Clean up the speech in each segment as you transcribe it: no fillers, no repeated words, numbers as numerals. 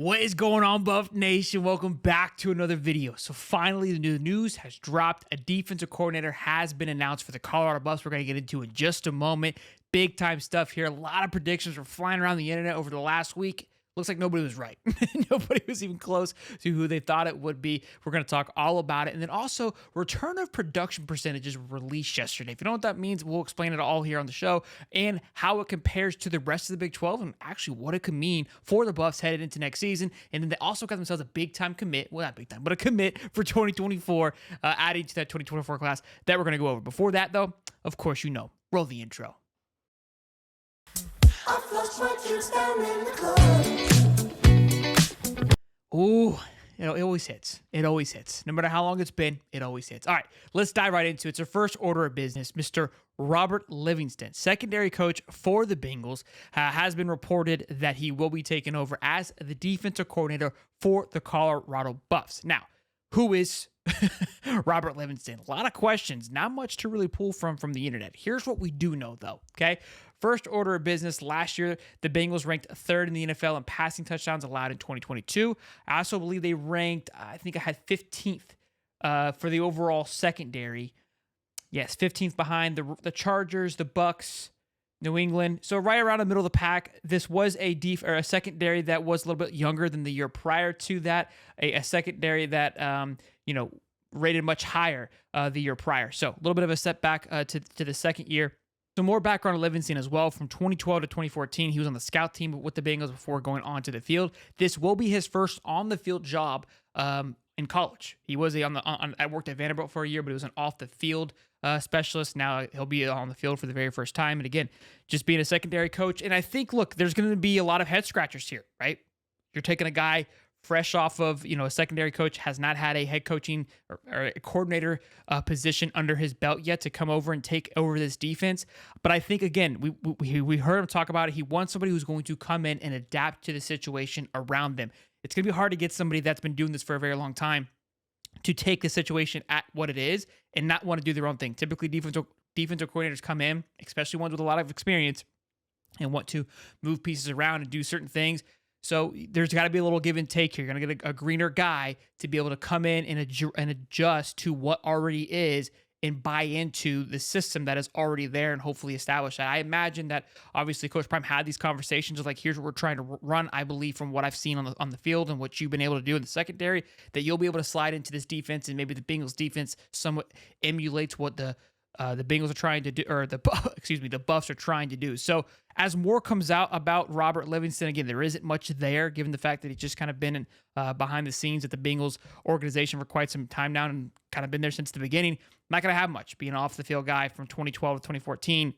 What is going on, Buff Nation? Welcome back to another video. So finally, the new news has dropped. A defensive coordinator has been announced for the Colorado Buffs. We're going to get into in just a moment. Big time stuff here. A lot of predictions were flying around the internet over the last week. Looks like nobody was right. Nobody was even close to who they thought it would be. We're going to talk all about it. And then also, return of production percentages were released yesterday. If you know what that means, we'll explain it all here on the show and how it compares to the rest of the Big 12 and actually what it could mean for the Buffs headed into next season. And then they also got themselves a big time commit. Well, not big time, but a commit for 2024, adding to that 2024 class that we're going to go over. Before that, though, of course, roll the intro. I flushed my kids down in the club. Ooh, it always hits. It always hits. No matter how long it's been, it always hits. All right, let's dive right into it. It's our first order of business. Mr. Robert Livingston, secondary coach for the Bengals, has been reported that he will be taking over as the defensive coordinator for the Colorado Buffs. Now, who is Robert Livingston? A lot of questions, not much to really pull from the internet. Here's what we do know, though, okay? First order of business, last year, the Bengals ranked third in the NFL in passing touchdowns allowed in 2022. I also believe they ranked, I think I had 15th for the overall secondary. Yes, 15th behind the Chargers, the Bucks, New England. So right around the middle of the pack. This was a secondary that was a little bit younger than the year prior to that, a secondary that, rated much higher the year prior. So a little bit of a setback to the second year. Some more background on Livingston as well. From 2012 to 2014, he was on the scout team with the Bengals before going on to the field. This will be his first on-the-field job in college. He was I worked at Vanderbilt for a year, but he was an off-the-field specialist. Now he'll be on the field for the very first time. And again, just being a secondary coach. And I think, look, there's going to be a lot of head scratchers here, right? You're taking a guy fresh off of, a secondary coach, has not had a head coaching or a coordinator position under his belt yet to come over and take over this defense. But I think, again, we heard him talk about it. He wants somebody who's going to come in and adapt to the situation around them. It's going to be hard to get somebody that's been doing this for a very long time to take the situation at what it is and not want to do their own thing. Typically, defensive coordinators come in, especially ones with a lot of experience, and want to move pieces around and do certain things. So there's got to be a little give and take here. You're going to get a greener guy to be able to come in and adjust to what already is and buy into the system that is already there and hopefully establish that. I imagine that obviously Coach Prime had these conversations of like, here's what we're trying to run. I believe from what I've seen on the field and what you've been able to do in the secondary, that you'll be able to slide into this defense and maybe the Bengals defense somewhat emulates what the Bengals are trying to do, or the Buffs are trying to do. So as more comes out about Robert Livingston, again, there isn't much there, given the fact that he's just kind of been behind the scenes at the Bengals organization for quite some time now and kind of been there since the beginning. Not going to have much, being off the field guy from 2012 to 2014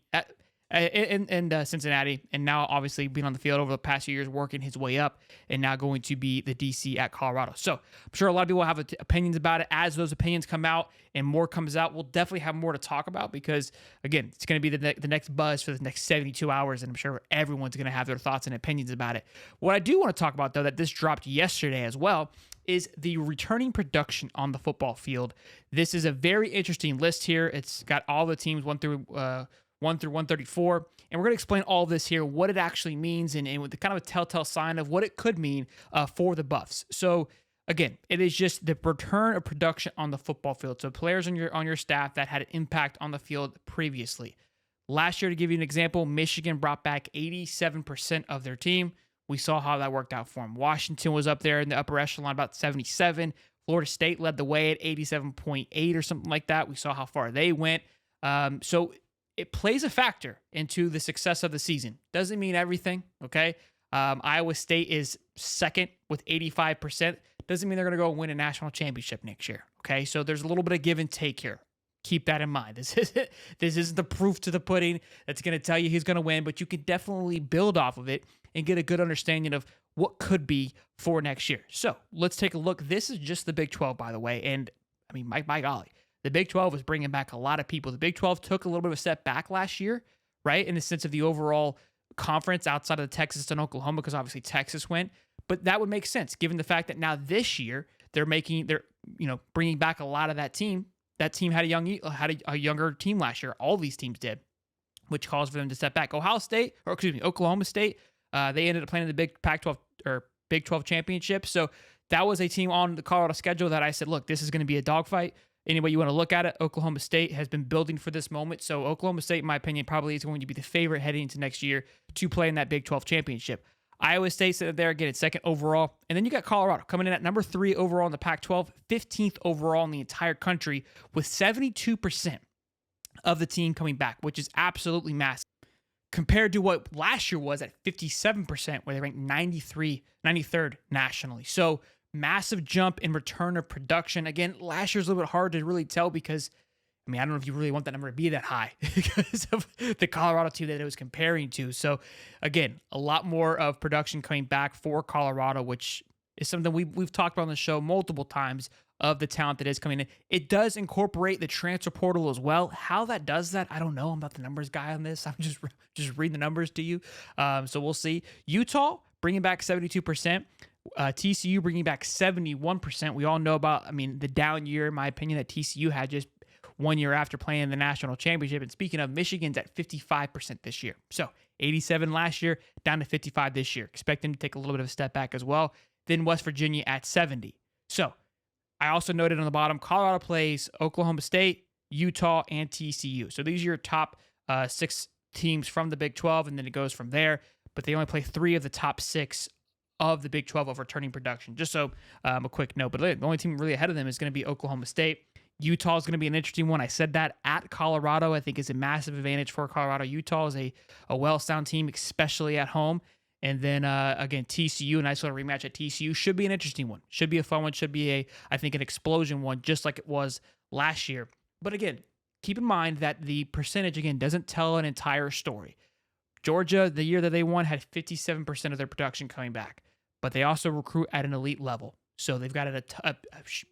in Cincinnati, and now obviously being on the field over the past few years, working his way up, and now going to be the DC at Colorado. So I'm sure a lot of people have opinions about it. As those opinions come out and more comes out, we'll definitely have more to talk about because, again, it's going to be the next buzz for the next 72 hours, and I'm sure everyone's going to have their thoughts and opinions about it. What I do want to talk about, though, that this dropped yesterday as well, is the returning production on the football field. This is a very interesting list here. It's got all the teams 1 through 134. And we're going to explain all this here, what it actually means, and with the kind of a telltale sign of what it could mean for the Buffs. So again, it is just the return of production on the football field. So players on your staff that had an impact on the field previously. Last year, to give you an example, Michigan brought back 87% of their team. We saw how that worked out for them. Washington was up there in the upper echelon, about 77. Florida State led the way at 87.8 or something like that. We saw how far they went. So it plays a factor into the success of the season. Doesn't mean everything, okay? Iowa State is second with 85%. Doesn't mean they're going to go win a national championship next year, okay? So there's a little bit of give and take here. Keep that in mind. This isn't the proof to the pudding that's going to tell you he's going to win, but you can definitely build off of it and get a good understanding of what could be for next year. So let's take a look. This is just the Big 12, by the way. And I mean, my golly, the Big 12 is bringing back a lot of people. The Big 12 took a little bit of a step back last year, right? In the sense of the overall conference outside of Texas and Oklahoma, because obviously Texas went. But that would make sense given the fact that now this year they're bringing back a lot of that team. That team had a younger team last year. All these teams did, which caused for them to step back. Oklahoma State, they ended up playing in the big Pac-12 or Big 12 championship. So that was a team on the Colorado schedule that I said, look, this is going to be a dogfight. Any way you want to look at it, Oklahoma State has been building for this moment. So Oklahoma State, in my opinion, probably is going to be the favorite heading into next year to play in that Big 12 championship. Iowa State sitting there, getting second overall. And then you got Colorado coming in at number 3 overall in the Pac-12, 15th overall in the entire country, with 72% of the team coming back, which is absolutely massive, compared to what last year was at 57%, where they ranked 93rd nationally. So massive jump in return of production. Again, last year's a little bit hard to really tell because, I mean, I don't know if you really want that number to be that high because of the Colorado team that it was comparing to. So again, a lot more of production coming back for Colorado, which is something we've talked about on the show multiple times of the talent that is coming in. It does incorporate the transfer portal as well. How that does that, I don't know. I'm not the numbers guy on this. I'm just reading the numbers to you. So we'll see. Utah bringing back 72%. TCU bringing back 71%. We all know about, I mean, the down year, in my opinion, that TCU had just 1 year after playing the national championship. And speaking of, Michigan's at 55% this year. So 87 last year, down to 55 this year. Expect them to take a little bit of a step back as well. Then West Virginia at 70. So I also noted on the bottom, Colorado plays Oklahoma State, Utah, and TCU. So these are your top 6 teams from the Big 12, and then it goes from there. But they only play 3 of the top 6 of the Big 12 of returning production. Just so a quick note, but the only team really ahead of them is going to be Oklahoma State. Utah is going to be an interesting one. I said that at Colorado, I think is a massive advantage for Colorado. Utah is a well-sound team, especially at home. And then, again, TCU, a nice little rematch at TCU. Should be an interesting one. Should be a fun one. Should be, I think, an explosion one, just like it was last year. But again, keep in mind that the percentage, again, doesn't tell an entire story. Georgia, the year that they won, had 57% of their production coming back. But they also recruit at an elite level. So they've got a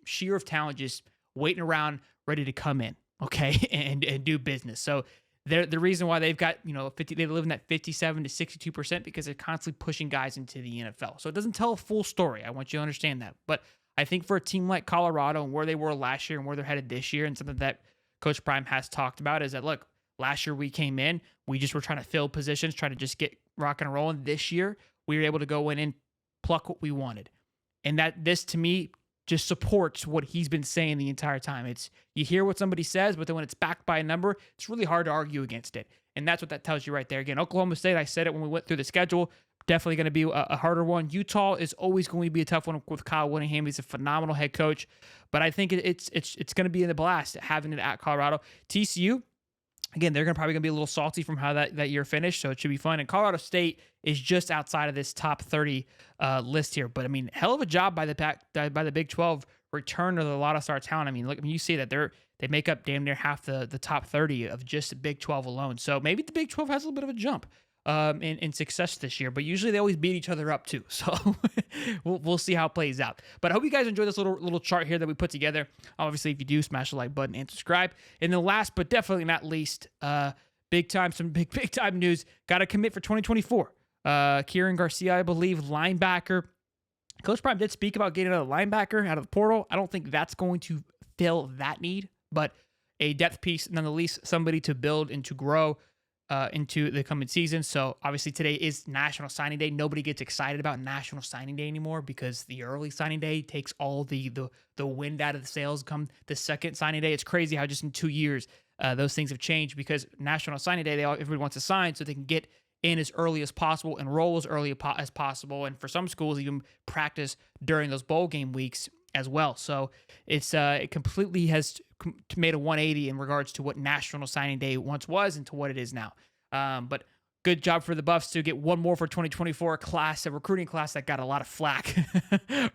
sheer of talent just waiting around, ready to come in, okay, and do business. So the reason why they've got, they live in that 57 to 62% because they're constantly pushing guys into the NFL. So it doesn't tell a full story. I want you to understand that. But I think for a team like Colorado and where they were last year and where they're headed this year, and something that Coach Prime has talked about is that, look, last year we came in, we just were trying to fill positions, trying to just get rocking and rolling. This year, we were able to go in and pluck what we wanted. And that this, to me, just supports what he's been saying the entire time. It's, you hear what somebody says, but then when it's backed by a number, it's really hard to argue against it. And that's what that tells you right there. Again, Oklahoma State, I said it when we went through the schedule, definitely going to be a harder one. Utah is always going to be a tough one with Kyle Whittingham. He's a phenomenal head coach, but I think it's going to be in the blast having it at Colorado. TCU, again, they're probably going to be a little salty from how that year finished, so it should be fun. And Colorado State is just outside of this top 30 list here. But, I mean, hell of a job by the Big 12 return of a lot of star talent. I mean, look, you see that they make up damn near half the top 30 of just the Big 12 alone. So maybe the Big 12 has a little bit of a jump in success this year. But usually they always beat each other up too. So we'll see how it plays out. But I hope you guys enjoyed this little chart here that we put together. Obviously, if you do, smash the like button and subscribe. And then last but definitely not least, some big time news. Got to commit for 2024. Kieran Garcia, I believe, linebacker. Coach Prime did speak about getting another linebacker out of the portal. I don't think that's going to fill that need, but a depth piece, nonetheless, somebody to build and to grow into the coming season. So obviously today is National Signing Day. Nobody gets excited about National Signing Day anymore because the early signing day takes all the wind out of the sails. Come the second signing day, it's crazy how just in 2 years those things have changed because National Signing Day, everybody wants to sign so they can get in as early as possible, enroll as early as possible, and for some schools even practice during those bowl game weeks as well. So it completely has made a 180 in regards to what National Signing Day once was and to what it is now. But good job for the Buffs to get one more for 2024 class, a recruiting class that got a lot of flack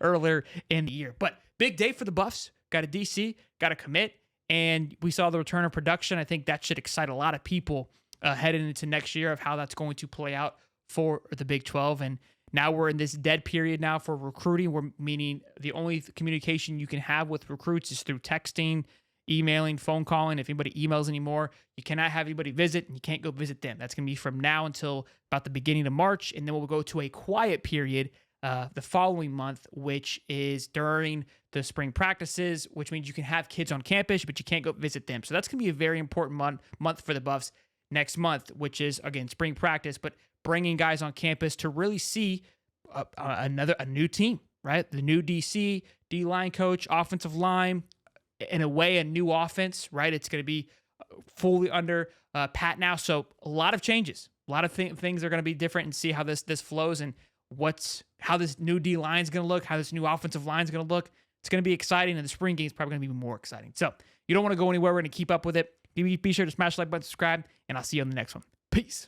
earlier in the year. But big day for the Buffs. Got a DC, got a commit, and we saw the return of production. I think that should excite a lot of people heading into next year of how that's going to play out for the Big 12. And now we're in this dead period now for recruiting, meaning the only communication you can have with recruits is through texting, emailing, phone calling. If anybody emails anymore, you cannot have anybody visit, and you can't go visit them. That's going to be from now until about the beginning of March, and then we'll go to a quiet period the following month, which is during the spring practices, which means you can have kids on campus, but you can't go visit them. So that's going to be a very important month for the Buffs next month, which is, again, spring practice, but bringing guys on campus to really see a new team, right? The new DC, D-line coach, offensive line, in a way, a new offense, right? It's going to be fully under Pat now. So a lot of changes, a lot of things are going to be different, and see how this flows, and how this new D-line is going to look, how this new offensive line is going to look. It's going to be exciting, and the spring game is probably going to be even more exciting. So you don't want to go anywhere. We're going to keep up with it. Be sure to smash the like button, subscribe, and I'll see you on the next one. Peace.